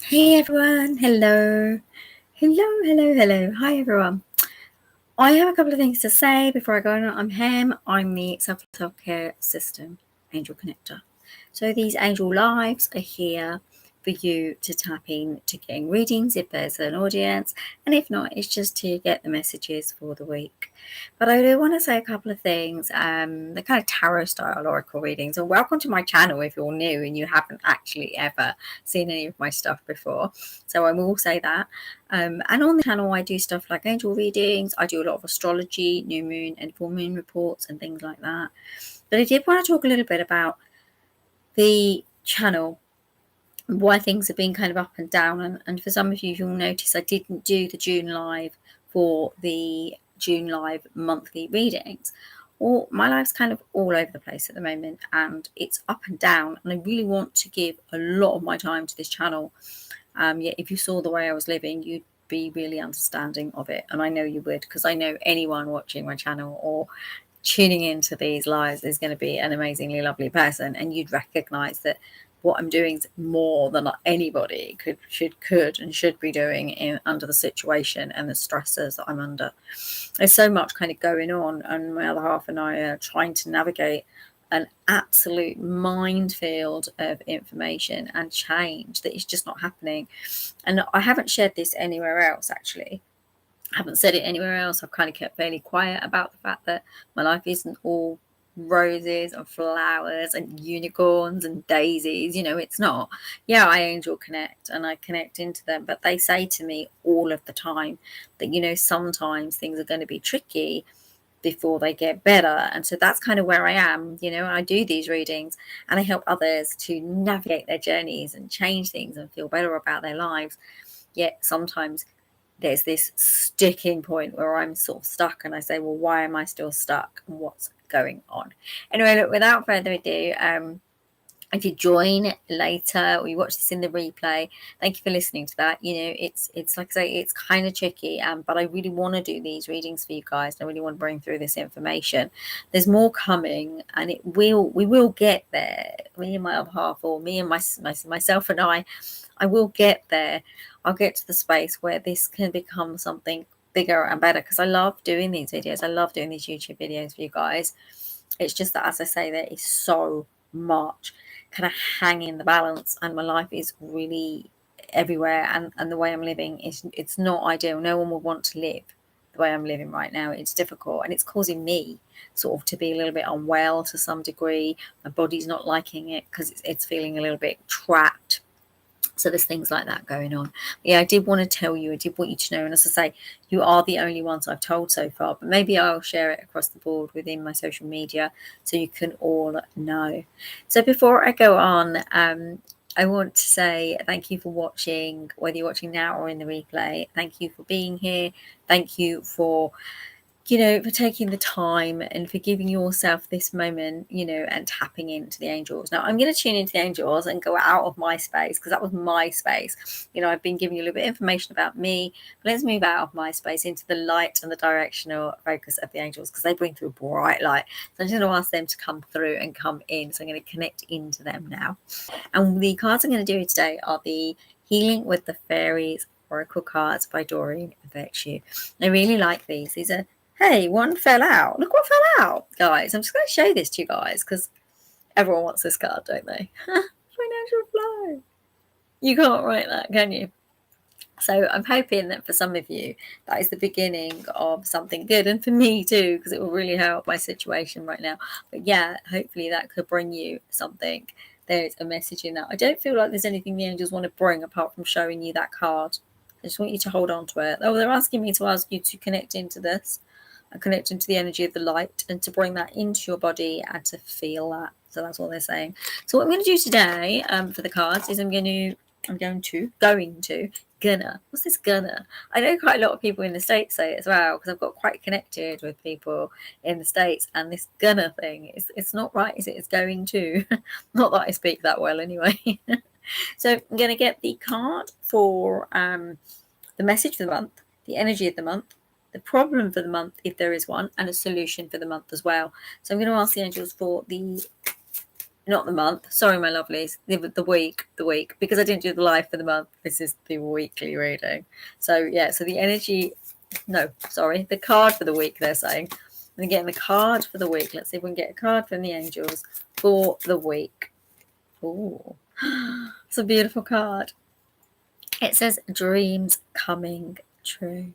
Hey everyone, hello. Hi everyone. I have a couple of things to say before I go on. I'm Hem. I'm the self-care system angel connector. So these angel lives are here for you to tap in to getting readings if there's an audience, and if not, it's just to get the messages for the week. But I do want to say a couple of things. The kind of tarot style oracle readings. And welcome to my channel if you're new and you haven't actually ever seen any of my stuff before. So I will say that. And on the channel, I do stuff like angel readings. I do a lot of astrology, new moon and full moon reports and things like that. But I did want to talk a little bit about the channel, why things have been kind of up and down. And for some of you, you'll notice I didn't do the June live for the June live monthly readings. Or my life's kind of all over the place at the moment and it's up and down. And I really want to give a lot of my time to this channel. Yet if you saw the way I was living, you'd be really understanding of it. And I know you would, because I know anyone watching my channel or tuning into these lives is going to be an amazingly lovely person, and you'd recognize that what I'm doing is more than anybody could and should be doing under the situation and the stresses that I'm under. There's so much kind of going on, and my other half and I are trying to navigate an absolute minefield of information and change that is just not happening. And I haven't shared this anywhere else, actually. I haven't said it anywhere else. I've kind of kept fairly quiet about the fact that my life isn't all roses and flowers and unicorns and daisies. It's not. Yeah, I angel connect and I connect into them, but they say to me all of the time that sometimes things are going to be tricky before they get better. And so that's kind of where I am. I do these readings and I help others to navigate their journeys and change things and feel better about their lives. Yet sometimes there's this sticking point where I'm sort of stuck and I say, well, why am I still stuck and what's going on? Anyway, look, without further ado, if you join later or you watch this in the replay, thank you for listening to that. It's like I say, it's kind of tricky, but I really want to do these readings for you guys. I really want to bring through this information. There's more coming, and we will get there. Me and my other half, or me and myself and I will get there. I'll get to the space where this can become something bigger and better, because I love doing these videos. I love doing these YouTube videos for you guys. It's just that, as I say, there is so much kind of hang in the balance, and my life is really everywhere, and the way I'm living it's not ideal. No one would want to live the way I'm living right now. It's difficult, and it's causing me sort of to be a little bit unwell to some degree. My body's not liking it because it's feeling a little bit trapped. So there's things like that going on. But yeah, I did want to tell you, I did want you to know, and as I say, you are the only ones I've told so far, but maybe I'll share it across the board within my social media so you can all know. So before I go on, I want to say thank you for watching, whether you're watching now or in the replay. Thank you for being here. Thank you for for taking the time and for giving yourself this moment, and tapping into the angels. Now, I'm going to tune into the angels and go out of my space, because that was my space. I've been giving you a little bit of information about me, but let's move out of my space into the light and the directional focus of the angels, because they bring through bright light. So I'm just going to ask them to come through and come in. So I'm going to connect into them now. And the cards I'm going to do today are the Healing with the Fairies Oracle cards by Doreen Virtue. I really like these. These are, hey, one fell out. Look what fell out, guys. I'm just going to show this to you guys because everyone wants this card, don't they? Financial flow. You can't write that, can you? So I'm hoping that for some of you, that is the beginning of something good. And for me too, because it will really help my situation right now. But yeah, hopefully that could bring you something. There's a message in that. I don't feel like there's anything the angels want to bring apart from showing you that card. I just want you to hold on to it. Oh, they're asking me to ask you to connect into this and connect into the energy of the light and to bring that into your body and to feel that. So that's what they're saying. So what I'm going to do today for the cards is what's this gonna? I know quite a lot of people in the States say it as well, because I've got quite connected with people in the States, and this gonna thing, it's not right, is it? It's going to. Not that I speak that well anyway. So I'm going to get the card for the message for the month, the energy of the month, the problem for the month, if there is one, and a solution for the month as well. So I'm going to ask the angels for the not the month. Sorry, my lovelies. The week, because I didn't do the live for the month. This is the weekly reading. So yeah, so the energy, no, sorry, the card for the week, they're saying. And getting the card for the week. Let's see if we can get a card from the angels for the week. Oh, it's a beautiful card. It says dreams coming true.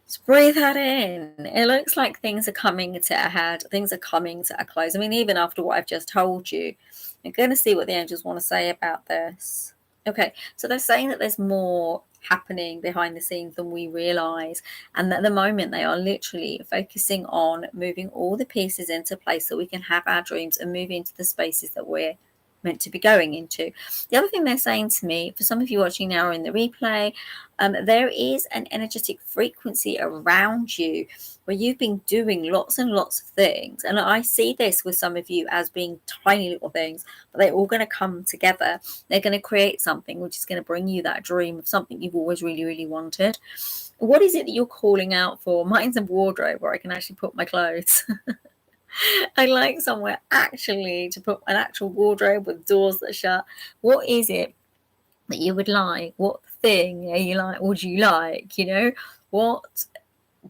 Just breathe that in. It looks like things are coming to a head. Things are coming to a close. I mean, even after what I've just told you, you're going to see what the angels want to say about this. Okay, so they're saying that there's more happening behind the scenes than we realize, and that at the moment they are literally focusing on moving all the pieces into place so we can have our dreams and move into the spaces that we're meant to be going into. The other thing they're saying to me, for some of you watching now or in the replay, there is an energetic frequency around you where you've been doing lots and lots of things, and I see this with some of you as being tiny little things, but they're all going to come together. They're going to create something which is going to bring you that dream of something you've always really, really wanted. What is it that you're calling out for? Mine's a wardrobe where I can actually put my clothes. I like somewhere actually to put an actual wardrobe with doors that shut. What is it that you would like? What thing are you like? Would you like? What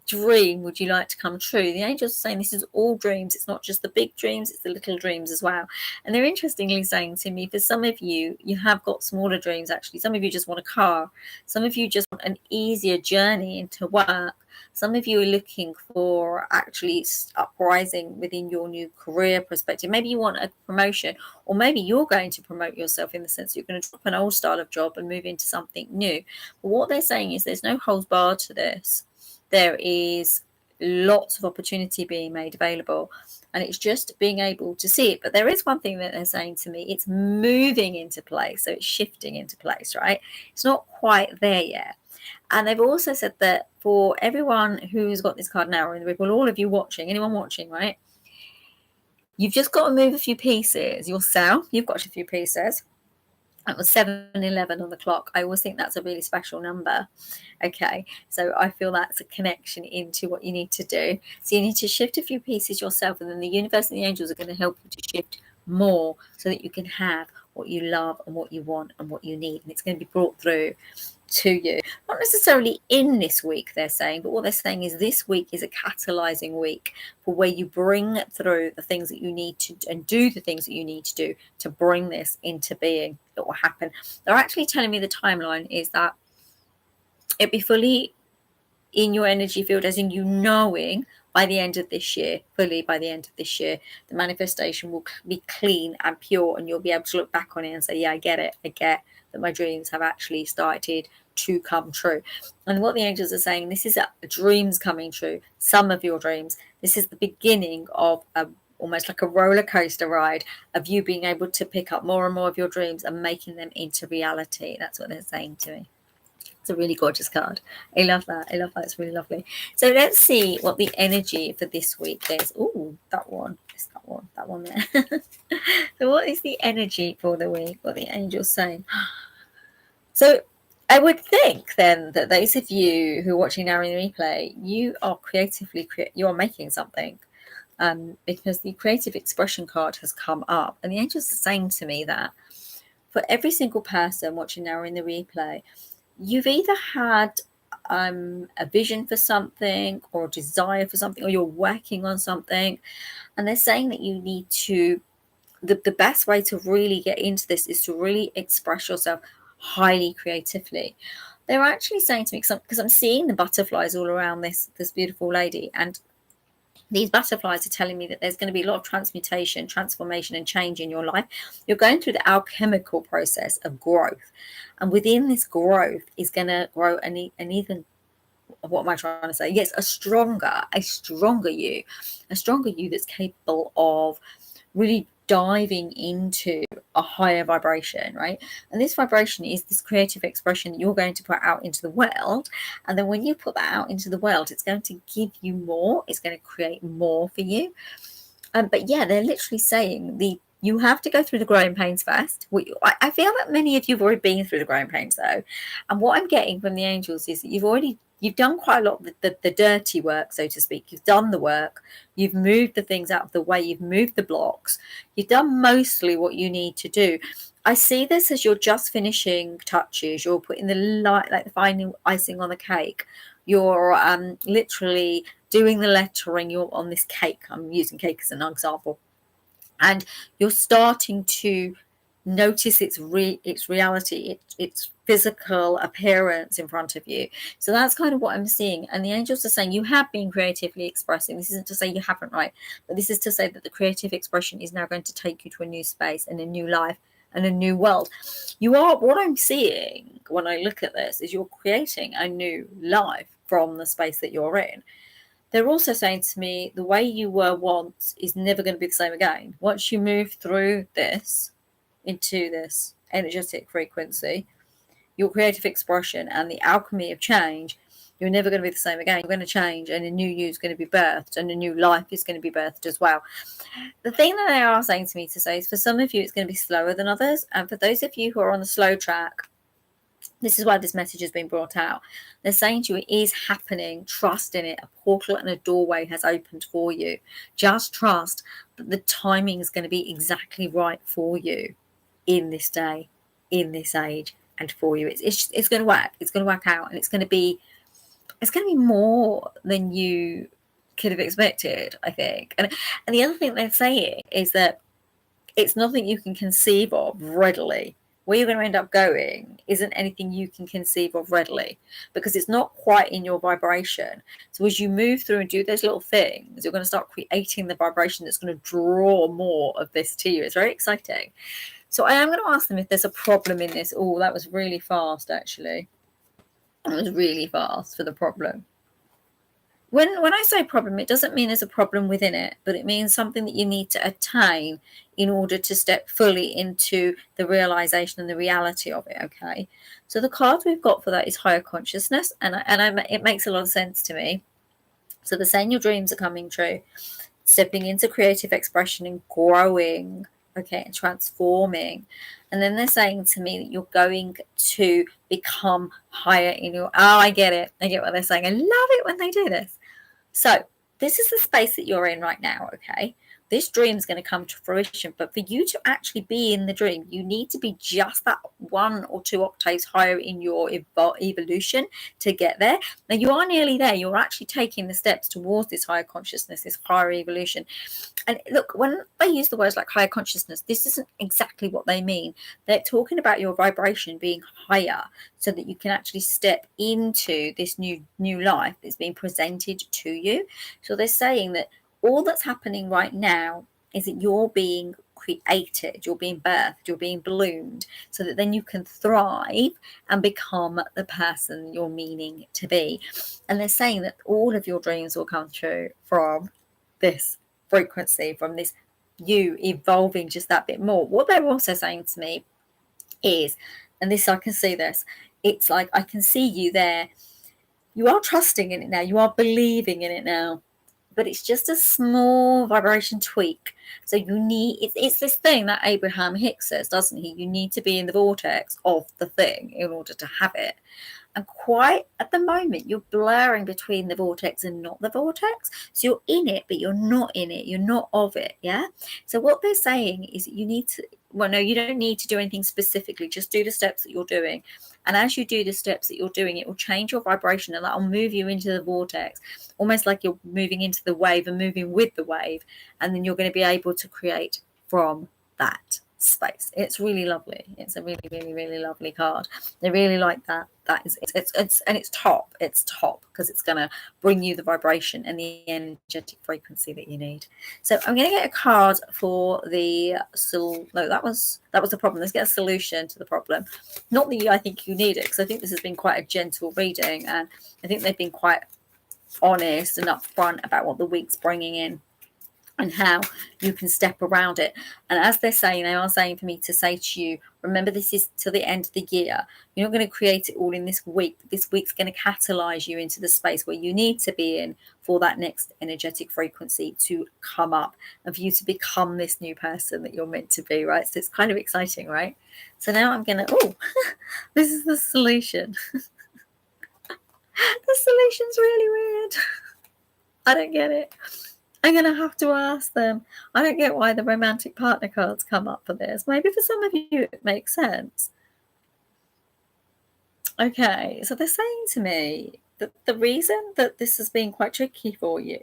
dream would you like to come true? The angels are saying this is all dreams. It's not just the big dreams, it's the little dreams as well. And they're interestingly saying to me, for some of you, you have got smaller dreams actually. Some of you just want a car. Some of you just want an easier journey into work. Some of you are looking for actually uprising within your new career perspective. Maybe you want a promotion, or maybe you're going to promote yourself in the sense you're going to drop an old style of job and move into something new. But what they're saying is there's no holds barred to this. There is lots of opportunity being made available, and it's just being able to see it. But there is one thing that they're saying to me, it's moving into place, so it's shifting into place, right? It's not quite there yet. And they've also said that for everyone who's got this card now, or in the week, well, all of you watching, anyone watching, right? You've just got to move a few pieces yourself. You've got a few pieces. It was 7:11 on the clock. I always think that's a really special number. Okay, so I feel that's a connection into what you need to do. So you need to shift a few pieces yourself, and then the universe and the angels are going to help you to shift more so that you can have what you love and what you want and what you need. And it's going to be brought through to you. Not necessarily in this week, they're saying, but what they're saying is this week is a catalyzing week for where you bring through the things that you need to and do the things that you need to do to bring this into being. It will happen. They're actually telling me the timeline is that it'll be fully in your energy field, as in you knowing by the end of this year, fully by the end of this year, the manifestation will be clean and pure, and you'll be able to look back on it and say, yeah, I get it. I get that my dreams have actually started to come true. And what the angels are saying, this is dreams coming true, some of your dreams. This is the beginning of almost like a roller coaster ride of you being able to pick up more and more of your dreams and making them into reality. That's what they're saying to me. It's a really gorgeous card. I love that. It's really lovely. So let's see what the energy for this week is. Oh, that one. It's that one there. So what is the energy for the week? What the angels saying? So I would think then that those of you who are watching now in the replay, you are you are making something. Because the creative expression card has come up, and the angels are saying to me that for every single person watching now in the replay, you've either had a vision for something or a desire for something, or you're working on something, and they're saying that you need to, the best way to really get into this is to really express yourself highly creatively. They're actually saying to me, because I'm seeing the butterflies all around this beautiful lady, and these butterflies are telling me that there's going to be a lot of transmutation, transformation, and change in your life. You're going through the alchemical process of growth. And within this growth is going to grow an even, what am I trying to say? Yes, a stronger you that's capable of really diving into a higher vibration, right? And this vibration is this creative expression that you're going to put out into the world. And then when you put that out into the world, it's going to give you more. It's going to create more for you. But yeah, they're literally saying you have to go through the growing pains first. I feel that many of you have already been through the growing pains though. And what I'm getting from the angels is that you've already You've done quite a lot of the dirty work, so to speak. You've done the work. You've moved the things out of the way. You've moved the blocks. You've done mostly what you need to do. I see this as you're just finishing touches. You're putting the light, like the final icing on the cake. You're literally doing the lettering. You're on this cake. I'm using cake as an example. And you're starting to notice its reality, its physical appearance in front of you. So that's kind of what I'm seeing. And the angels are saying you have been creatively expressing. This isn't to say you haven't, right? But this is to say that the creative expression is now going to take you to a new space and a new life and a new world. You are, what I'm seeing when I look at this is you're creating a new life from the space that you're in. They're also saying to me the way you were once is never going to be the same again. Once you move through this into this energetic frequency, your creative expression and the alchemy of change, you're never going to be the same again. You're going to change, and a new you is going to be birthed, and a new life is going to be birthed as well. The thing that they are saying to me to say is for some of you, it's going to be slower than others. And for those of you who are on the slow track, this is why this message has been brought out. They're saying to you, it is happening. Trust in it. A portal and a doorway has opened for you. Just trust that the timing is going to be exactly right for you in this day, in this age, and for you. It's going to work. It's going to work out, and it's going to be more than you could have expected, I think. And the other thing they're saying is that it's nothing you can conceive of readily. Where you're going to end up going isn't anything you can conceive of readily because it's not quite in your vibration. So as you move through and do those little things, you're going to start creating the vibration that's going to draw more of this to you. It's very exciting. So I am going to ask them if there's a problem in this. Oh, that was really fast, actually. It was really fast for the problem. When I say problem, it doesn't mean there's a problem within it, but it means something that you need to attain in order to step fully into the realization and the reality of it, okay? So the card we've got for that is higher consciousness, and it makes a lot of sense to me. So they're saying your dreams are coming true, stepping into creative expression and growing, okay, and transforming. And then they're saying to me that you're going to become higher in your... Oh, I get it. I get what they're saying. I love it when they do this. So this is the space that you're in right now, okay? This dream is going to come to fruition, but for you to actually be in the dream, you need to be just that 1 or 2 octaves higher in your evolution to get there. Now, you are nearly there. You're actually taking the steps towards this higher consciousness, this higher evolution. And look, when they use the words like higher consciousness, this isn't exactly what they mean. They're talking about your vibration being higher so that you can actually step into this new life that's being presented to you. So they're saying that all that's happening right now is that you're being created, you're being birthed, you're being bloomed, so that then you can thrive and become the person you're meaning to be. And they're saying that all of your dreams will come true from this frequency, from this you evolving just that bit more. What they're also saying to me is, and this, I can see this, it's like I can see you there. You are trusting in it now. You are believing in it now. But it's just a small vibration tweak. So you need, it's this thing that Abraham Hicks says, doesn't he? You need to be in the vortex of the thing in order to have it. And quite at the moment, you're blurring between the vortex and not the vortex. So you're in it, but you're not in it. You're not of it. Yeah. So what they're saying is that you need to, well, no, you don't need to do anything specifically. Just do the steps that you're doing. And as you do the steps that you're doing, it will change your vibration and that'll move you into the vortex, almost like you're moving into the wave and moving with the wave. And then you're going to be able to create from that space. It's really lovely. It's a really, really, really lovely card. I really like that. That is, it's top because it's going to bring you the vibration and the energetic frequency that you need. So I'm going to get a card for the no, that was the problem. Let's get a solution to the problem. Not that I think you need it, because I think this has been quite a gentle reading, and I think they've been quite honest and upfront about what the week's bringing in and how you can step around it. And as they're saying, they are saying for me to say to you, remember, this is till the end of the year. You're not going to create it all in this week. This week's going to catalyze you into the space where you need to be in for that next energetic frequency to come up and for you to become this new person that you're meant to be, right? So it's kind of exciting, right? So now I'm going to, this is the solution. The solution's really weird. I don't get it. I'm going to have to ask them. I don't get why the romantic partner cards come up for this. Maybe for some of you it makes sense. Okay, so they're saying to me that the reason that this has been quite tricky for you,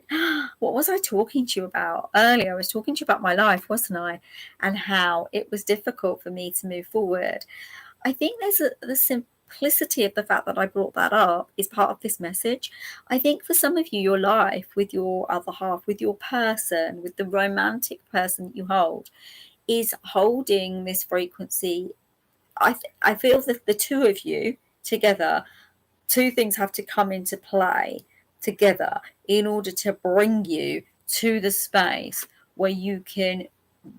what was I talking to you about earlier? I was talking to you about my life, wasn't I? And how it was difficult for me to move forward. I think the simplicity of the fact that I brought that up is part of this message. I think for some of you, your life with your other half, with your person, with the romantic person that you hold, is holding this frequency. I feel that the two of you together, two things have to come into play together in order to bring you to the space where you can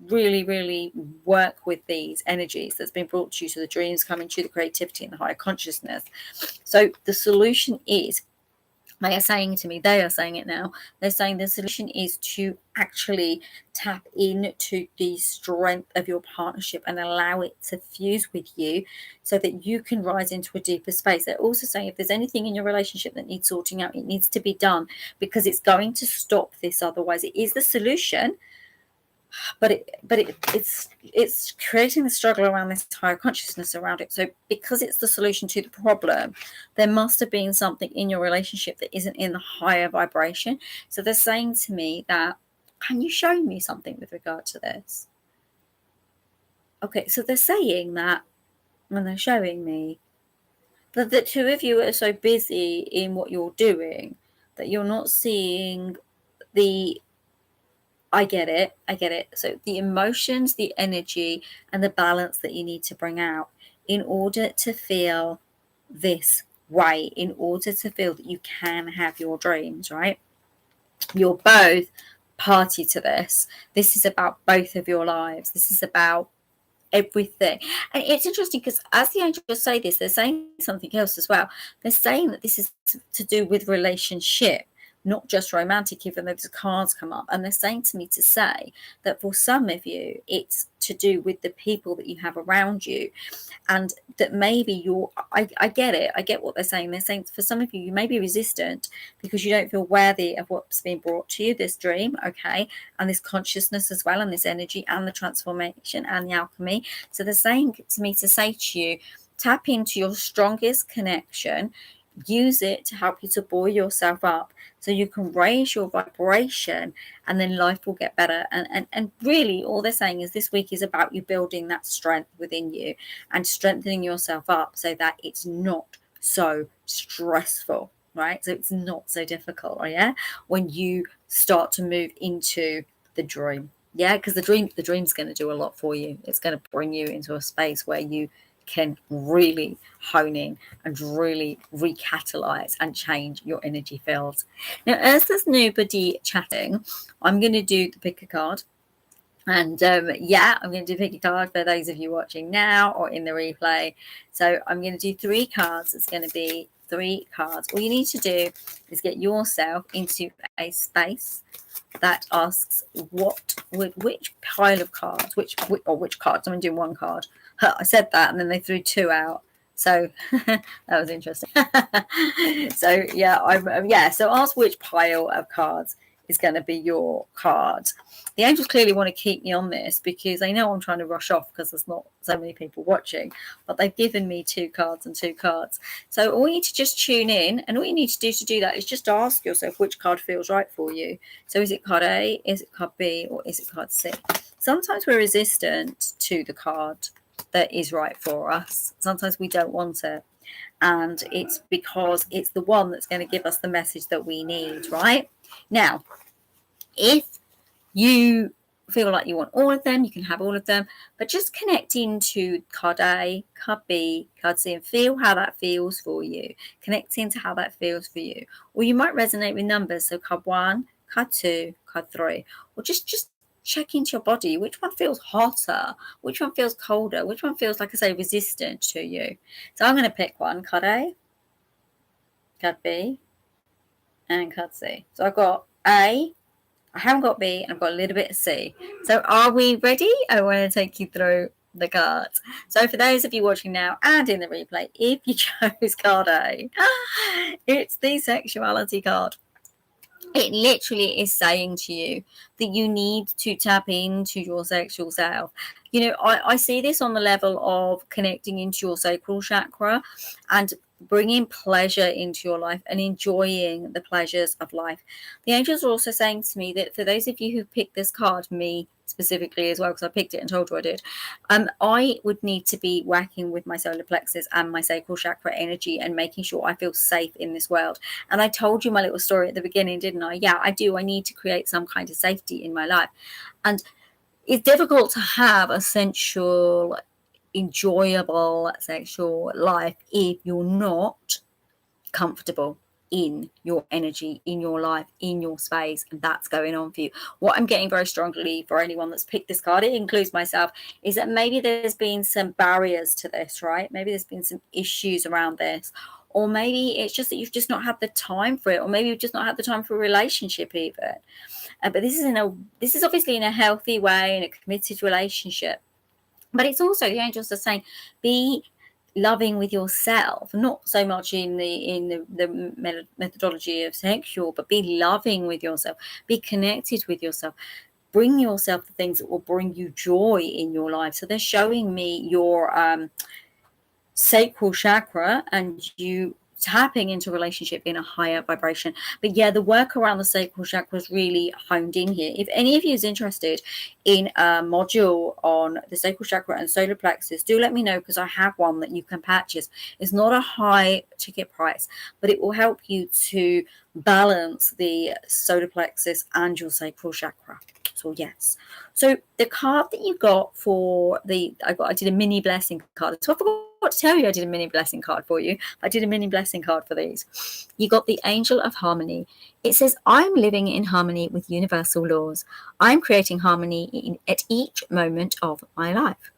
really, really work with these energies that's been brought to you, so the dreams coming to you, the creativity and the higher consciousness. So the solution is, they are saying to me, they are saying it now, they're saying the solution is to actually tap into the strength of your partnership and allow it to fuse with you so that you can rise into a deeper space. They're also saying if there's anything in your relationship that needs sorting out, it needs to be done, because it's going to stop this otherwise. It is the solution, but it's creating the struggle around this higher consciousness around it. So because it's the solution to the problem, there must have been something in your relationship that isn't in the higher vibration. So they're saying to me that, can you show me something with regard to this? Okay, so they're saying that, when they're showing me that the two of you are so busy in what you're doing that you're not seeing the, I get it. I get it. So the emotions, the energy, and the balance that you need to bring out in order to feel this way, in order to feel that you can have your dreams, right? You're both party to this. This is about both of your lives. This is about everything. And it's interesting because as the angels say this, they're saying something else as well. They're saying that this is to do with relationship, not just romantic, even though the cards come up. And they're saying to me to say that for some of you, it's to do with the people that you have around you. And that maybe I get it. I get what they're saying. They're saying for some of you, you may be resistant because you don't feel worthy of what's being brought to you, this dream, okay, and this consciousness as well, and this energy and the transformation and the alchemy. So they're saying to me to say to you, tap into your strongest connection, use it to help you to buoy yourself up so you can raise your vibration, and then life will get better. And really all they're saying is this week is about you building that strength within you and strengthening yourself up so that it's not so stressful, right? So it's not so difficult, yeah, when you start to move into the dream. Yeah, because the dream's going to do a lot for you. It's going to bring you into a space where you can really hone in and really recatalyze and change your energy fields. Now, as there's nobody chatting, I'm going to do the pick a card. And yeah, I'm going to do pick a card for those of you watching now or in the replay. So I'm going to do 3 cards. It's going to be 3 cards. All you need to do is get yourself into a space that asks which pile of cards, which cards. I'm going to do 1 card. I said that and then they threw 2 out. So that was interesting. So yeah, so ask which pile of cards is going to be your card. The angels clearly want to keep me on this because they know I'm trying to rush off because there's not so many people watching, but they've given me 2 cards and 2 cards. So all you need to just tune in, and all you need to do that is just ask yourself which card feels right for you. So is it card A, is it card B, or is it card C? Sometimes we're resistant to the card that is right for us. Sometimes we don't want it. And it's because it's the one that's going to give us the message that we need, right? Now, if you feel like you want all of them, you can have all of them, but just connect into card A, card B, card C, and feel how that feels for you. Connect into how that feels for you. Or you might resonate with numbers, so card 1, card 2, card 3, or just check into your body. Which one feels hotter? Which one feels colder? Which one feels, like I say, resistant to you? So I'm going to pick one, card A, card B, and card C. So I've got A, I haven't got B, and I've got a little bit of C. So are we ready? I want to take you through the cards. So for those of you watching now and in the replay, if you chose card A, it's the sexuality card. It literally is saying to you that you need to tap into your sexual self. You know, I see this on the level of connecting into your sacral chakra and bringing pleasure into your life and enjoying the pleasures of life. The angels are also saying to me that for those of you who picked this card, me specifically as well, because I picked it and told you I did, I would need to be working with my solar plexus and my sacral chakra energy and making sure I feel safe in this world. And I told you my little story at the beginning, didn't I? Yeah, I do. I need to create some kind of safety in my life. And it's difficult to have a sensual, enjoyable sexual life if you're not comfortable in your energy, in your life, in your space, and that's going on for you. What I'm getting very strongly for anyone that's picked this card, it includes myself, is that maybe there's been some barriers to this, right? Maybe there's been some issues around this, or maybe it's just that you've just not had the time for it, or maybe you've just not had the time for a relationship even. But this is obviously in a healthy way, in a committed relationship. But it's also, the angels are saying, be loving with yourself, not so much in the methodology of sexual, but be loving with yourself, be connected with yourself, bring yourself the things that will bring you joy in your life. So they're showing me your sacral chakra and you tapping into a relationship in a higher vibration. But yeah, the work around the sacral chakra is really honed in here. If any of you is interested in a module on the sacral chakra and solar plexus, do let me know, because I have one that you can purchase. It's not a high ticket price, but it will help you to balance the solar plexus and your sacral chakra. So yes. So the card that you got for I did a mini blessing card. So I forgot to tell you I did a mini blessing card for you. I did a mini blessing card for these. You got the Angel of Harmony. It says, I'm living in harmony with universal laws. I'm creating harmony at each moment of my life.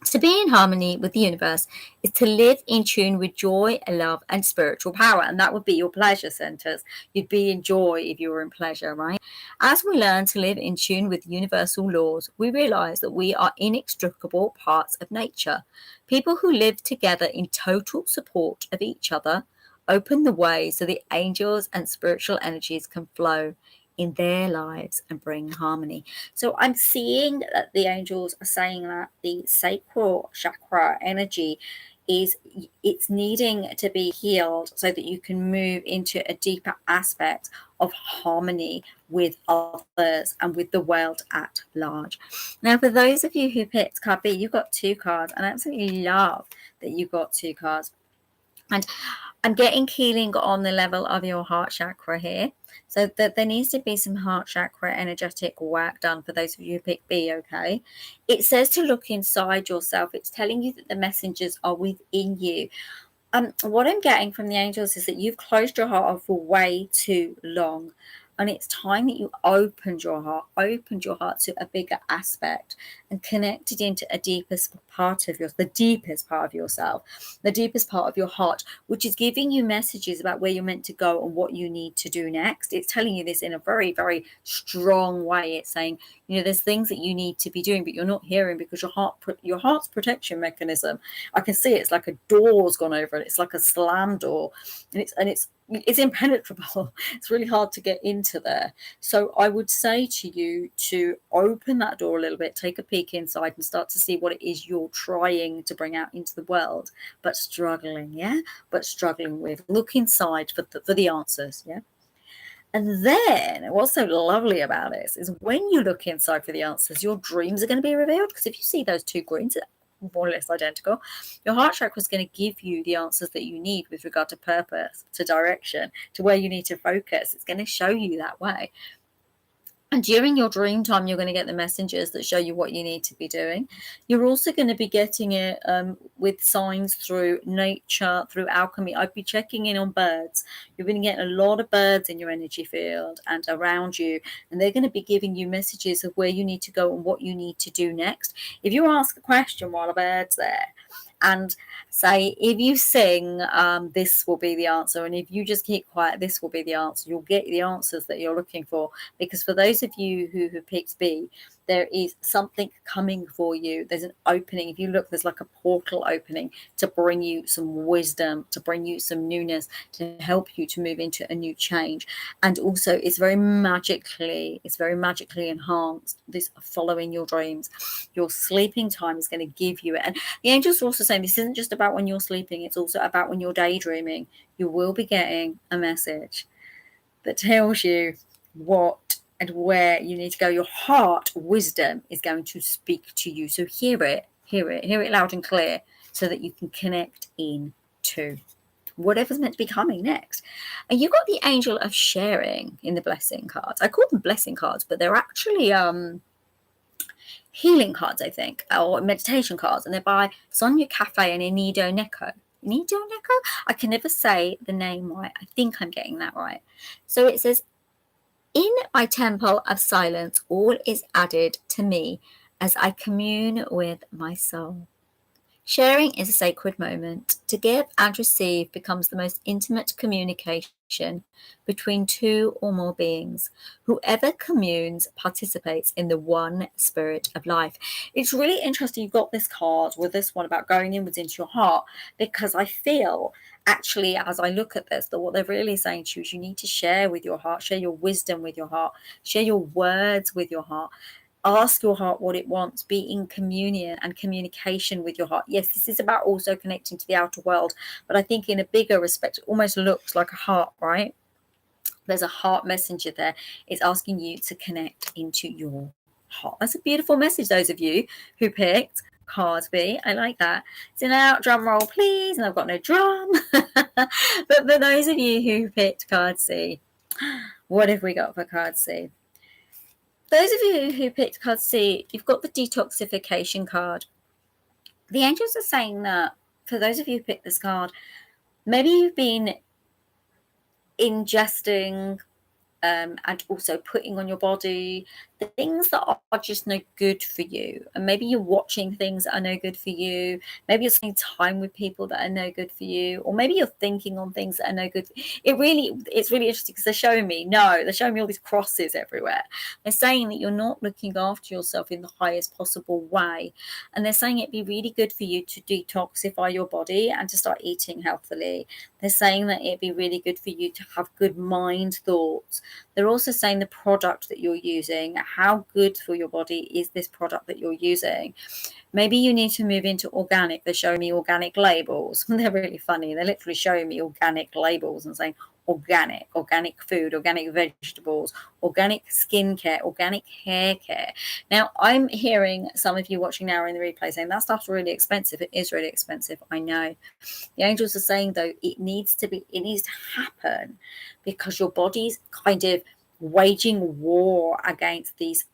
To be in harmony with the universe is to live in tune with joy, love, and spiritual power. And that would be your pleasure centers. You'd be in joy if you were in pleasure, right? As we learn to live in tune with universal laws, we realize that we are inextricable parts of nature. People who live together in total support of each other open the way so the angels and spiritual energies can flow in their lives and bring harmony. So I'm seeing that the angels are saying that the sacral chakra energy it's needing to be healed so that you can move into a deeper aspect of harmony with others and with the world at large. Now, for those of you who picked card B, you got 2 cards, and I absolutely love that you got 2 cards. And I'm getting healing on the level of your heart chakra here. So that there needs to be some heart chakra energetic work done for those of you who pick B, okay? It says to look inside yourself. It's telling you that the messengers are within you. What I'm getting from the angels is that you've closed your heart off for way too long. And it's time that you opened your heart to a bigger aspect and connected into a deepest part of the deepest part of yourself, the deepest part of your heart, which is giving you messages about where you're meant to go and what you need to do next. It's telling you this in a very, very strong way. It's saying, you know, there's things that you need to be doing, but you're not hearing because your heart's protection mechanism. I can see it's like a door's gone over it. It's like a slam door, and it's impenetrable. It's really hard to get into there. So I would say to you to open that door a little bit, take a peek inside and start to see what it is you're trying to bring out into the world, but struggling with. Look inside for the answers, yeah? And then what's so lovely about this is when you look inside for the answers, your dreams are going to be revealed. Because if you see those 2 greens, more or less identical, your heart chakra is going to give you the answers that you need with regard to purpose, to direction, to where you need to focus. It's going to show you that way. And during your dream time, you're going to get the messengers that show you what you need to be doing. You're also going to be getting it with signs through nature, through alchemy. I'd be checking in on birds. You're going to get a lot of birds in your energy field and around you, and they're going to be giving you messages of where you need to go and what you need to do next. If you ask a question while a bird's there, and say, if you sing, this will be the answer, and if you just keep quiet, this will be the answer. You'll get the answers that you're looking for. Because for those of you who have picked B, there is something coming for you. There's an opening. If you look, there's like a portal opening to bring you some wisdom, to bring you some newness, to help you to move into a new change. And also it's very magically enhanced, this following your dreams. Your sleeping time is going to give you it. And the angels are also saying this isn't just about when you're sleeping, it's also about when you're daydreaming. You will be getting a message that tells you what and where you need to go. Your heart wisdom is going to speak to you. So hear it loud and clear, so that you can connect in to whatever's meant to be coming next. And you got the angel of sharing in the blessing cards. I call them blessing cards, but they're actually healing cards, I think, or meditation cards, and they're by Sonia Cafe and Inido Neko. I can never say the name right. I think I'm getting that right. So it says, in my temple of silence, all is added to me as I commune with my soul. Sharing is a sacred moment. To give and receive becomes the most intimate communication between two or more beings. Whoever communes participates in the one spirit of life. It's really interesting you've got this card with this one about going inwards into your heart, because I feel actually, as I look at this, that what they're really saying to you is you need to share with your heart, share your wisdom with your heart, share your words with your heart. Ask your heart what it wants. Be in communion and communication with your heart. Yes, this is about also connecting to the outer world, but I think in a bigger respect, it almost looks like a heart, right? There's a heart messenger there. It's asking you to connect into your heart. That's a beautiful message, those of you who picked card B. I like that. So now, drum roll, please. And I've got no drum. But for those of you who picked card C, what have we got for card C? Those of you who picked card C, you've got the detoxification card. The angels are saying that for those of you who picked this card, maybe you've been ingesting and also putting on your body the things that are just no good for you. And maybe you're watching things that are no good for you. Maybe you're spending time with people that are no good for you. Or maybe you're thinking on things that are no good. It's really interesting because they're showing me all these crosses everywhere. They're saying that you're not looking after yourself in the highest possible way. And they're saying it'd be really good for you to detoxify your body and to start eating healthily. They're saying that it'd be really good for you to have good mind thoughts. They're also saying the product that you're using, how good for your body is this product that you're using. Maybe you need to move into organic. They're showing me organic labels. They're really funny. They're literally showing me organic labels and saying organic food, organic vegetables, organic skincare, organic hair care. Now, I'm hearing some of you watching now in the replay saying that stuff's really expensive. It is really expensive. I know. The angels are saying, though, it needs to happen because your body's kind of waging war against this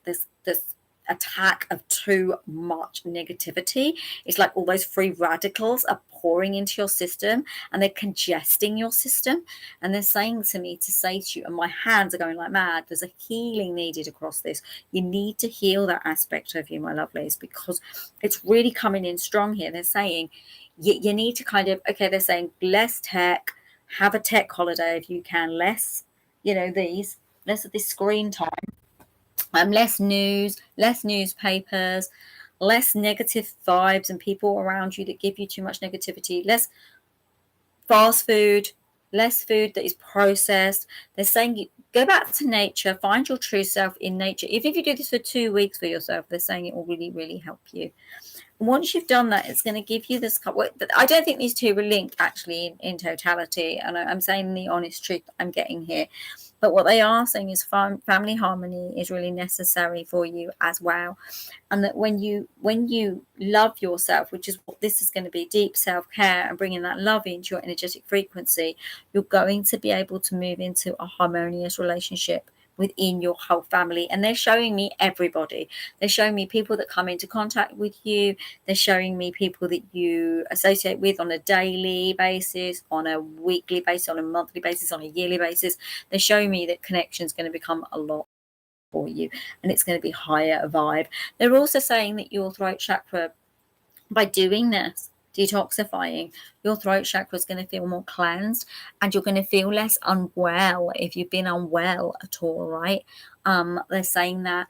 attack of too much negativity. It's like all those free radicals are pouring into your system and they're congesting your system. And they're saying to me to say to you, and my hands are going like mad, there's a healing needed across this. You need to heal that aspect of you, my lovelies, because it's really coming in strong here. They're saying you need to kind of, okay, they're saying less tech, have a tech holiday if you can, less of this screen time, less news, less newspapers, less negative vibes and people around you that give you too much negativity, less fast food, less food that is processed. They're saying go back to nature, find your true self in nature. Even if you do this for 2 weeks for yourself, they're saying it will really, really help you. Once you've done that, it's going to give you this. I don't think these two are linked actually in totality, and I'm saying the honest truth I'm getting here. But what they are saying is family harmony is really necessary for you as well, and that when you love yourself, which is what this is going to be, deep self-care and bringing that love into your energetic frequency, you're going to be able to move into a harmonious relationship within your whole family. And they're showing me everybody. They're showing me people that come into contact with you. They're showing me people that you associate with on a daily basis, on a weekly basis, on a monthly basis, on a yearly basis. They're showing me that connection is going to become a lot for you and it's going to be higher vibe. They're also saying that your throat chakra, by doing this, detoxifying, your throat chakra is going to feel more cleansed, and you're going to feel less unwell if you've been unwell at all, right? They're saying that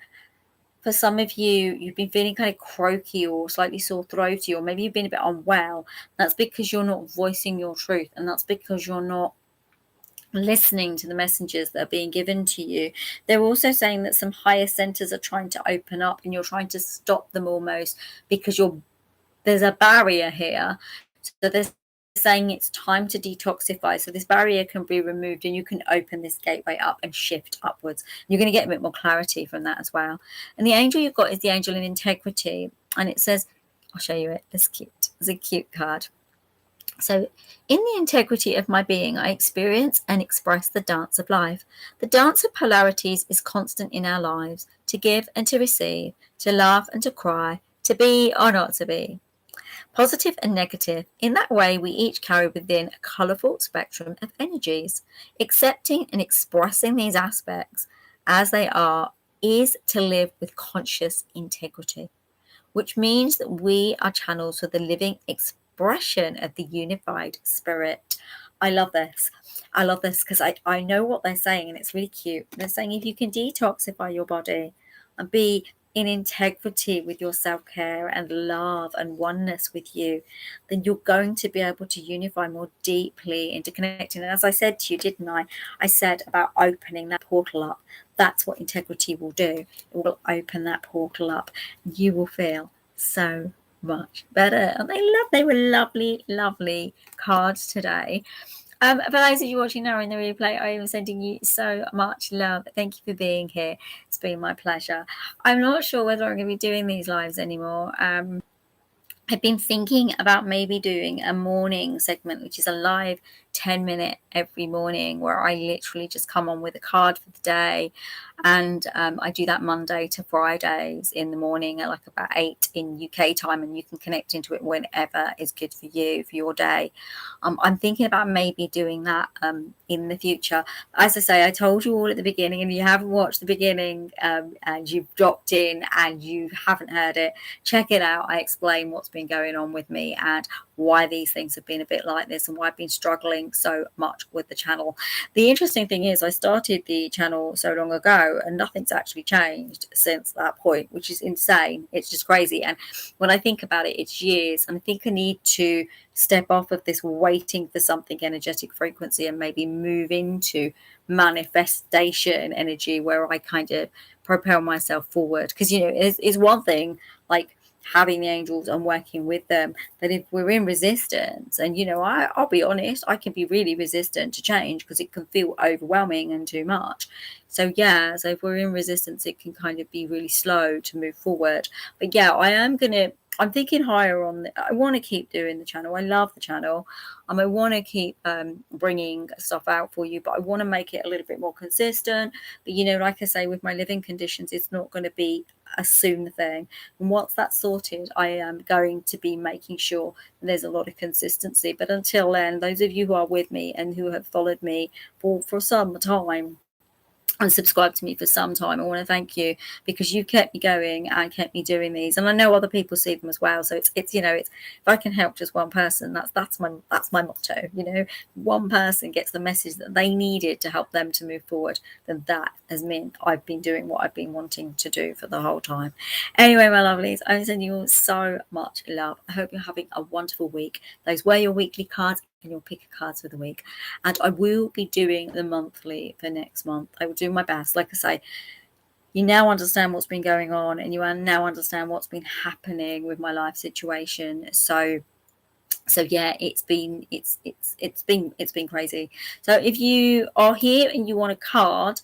for some of you, you've been feeling kind of croaky or slightly sore throaty, or maybe you've been a bit unwell. That's because you're not voicing your truth, and that's because you're not listening to the messages that are being given to you. They're also saying that some higher centers are trying to open up, and you're trying to stop them almost because there's a barrier here. So they're saying it's time to detoxify, so this barrier can be removed and you can open this gateway up and shift upwards. You're going to get a bit more clarity from that as well. And the angel you've got is the angel of integrity, and it says, I'll show you it, it's cute, it's a cute card. So, in the integrity of my being, I experience and express the dance of life. The dance of polarities is constant in our lives, to give and to receive, to laugh and to cry, to be or not to be. Positive and negative. In that way, we each carry within a colourful spectrum of energies. Accepting and expressing these aspects as they are is to live with conscious integrity, which means that we are channels for the living expression of the unified spirit. I love this. I love this because I know what they're saying, and it's really cute. They're saying if you can detoxify your body and be in integrity with your self-care and love and oneness with you, then you're going to be able to unify more deeply, interconnecting. And as I said to you, didn't I? I said about opening that portal up. That's what integrity will do. It will open that portal up. You will feel so much better. And they were lovely, lovely cards today. For those of you watching now in the replay, I am sending you so much love. Thank you for being here. It's been my pleasure. I'm not sure whether I'm going to be doing these lives anymore. I've been thinking about maybe doing a morning segment, which is a live 10-minute every morning, where I literally just come on with a card for the day. And I do that Monday to Fridays in the morning at like about 8 in UK time, and you can connect into it whenever is good for you, for your day. I'm thinking about maybe doing that in the future. As I say, I told you all at the beginning, and you haven't watched the beginning and you've dropped in and you haven't heard it, check it out. I explain what's been going on with me and why these things have been a bit like this and why I've been struggling so much with the channel. The interesting thing is I started the channel so long ago and nothing's actually changed since that point, which is insane. It's just crazy. And when I think about it, it's years, and I think I need to step off of this waiting for something energetic frequency and maybe move into manifestation energy, where I kind of propel myself forward. Because it's one thing like having the angels and working with them, that if we're in resistance, and I'll be honest, I can be really resistant to change because it can feel overwhelming and too much. So if we're in resistance, it can kind of be really slow to move forward. But I'm thinking higher on I want to keep doing the channel. I love the channel. I want to keep bringing stuff out for you, but I want to make it a little bit more consistent. But like I say, with my living conditions, it's not going to be a soon thing. And once that's sorted, I am going to be making sure there's a lot of consistency. But until then, those of you who are with me and who have followed me for some time and subscribed to me for some time, I want to thank you, because you kept me going and kept me doing these, and I know other people see them as well. So it's if I can help just one person, that's my motto. One person gets the message that they needed to help them to move forward, then that has meant I've been doing what I've been wanting to do for the whole time. Anyway, my lovelies, I'm sending you all so much love. I hope you're having a wonderful week. Those were your weekly cards and your pick cards for the week, and I will be doing the monthly for next month. I will do my best. Like I say, you now understand what's been going on, and you now understand what's been happening with my life situation. So it's been crazy. So if you are here and you want a card,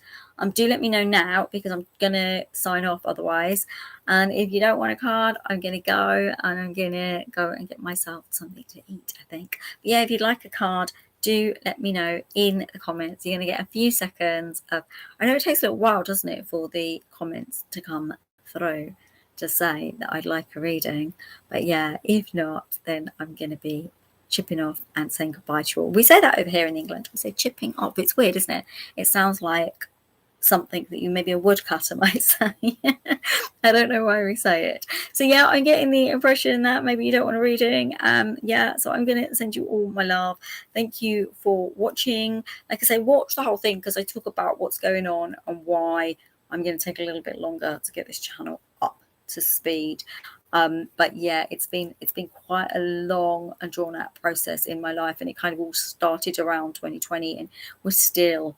do let me know now, because I'm gonna sign off otherwise. And if you don't want a card, I'm gonna go and get myself something to eat, I think. But if you'd like a card, do let me know in the comments. You're gonna get a few seconds of, I know it takes a little while, doesn't it, for the comments to come through to say that I'd like a reading. But if not, then I'm going to be chipping off and saying goodbye to you all. We say that over here in England. We say chipping off. It's weird, isn't it? It sounds like something that you, maybe a woodcutter might say. I don't know why we say it. So yeah, I'm getting the impression that maybe you don't want a reading. Yeah, so I'm going to send you all my love. Thank you for watching. Like I say, watch the whole thing, because I talk about what's going on and why I'm going to take a little bit longer to get this channel up to speed. But yeah, it's been quite a long and drawn out process in my life, and it kind of all started around 2020, and we're still,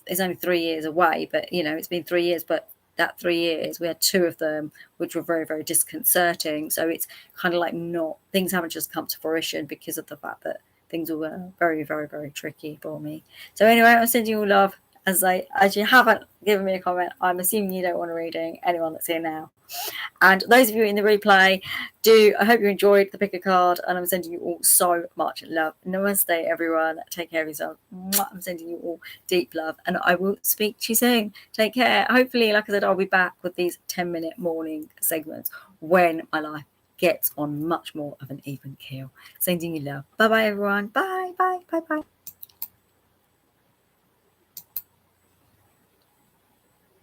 it's only 3 years away, but you know, it's been 3 years, but that 3 years we had 2 of them which were very, very disconcerting. So it's kind of like, not, things haven't just come to fruition because of the fact that things were very, very, very tricky for me. So anyway, I'm sending you all love. As you haven't given me a comment, I'm assuming you don't want a reading, anyone that's here now. And those of you in the replay, I hope you enjoyed the pick a card, and I'm sending you all so much love. Namaste, everyone. Take care of yourself. I'm sending you all deep love, and I will speak to you soon. Take care. Hopefully, like I said, I'll be back with these 10-minute morning segments when my life gets on much more of an even keel. Sending you love. Bye bye, everyone. Bye bye bye bye.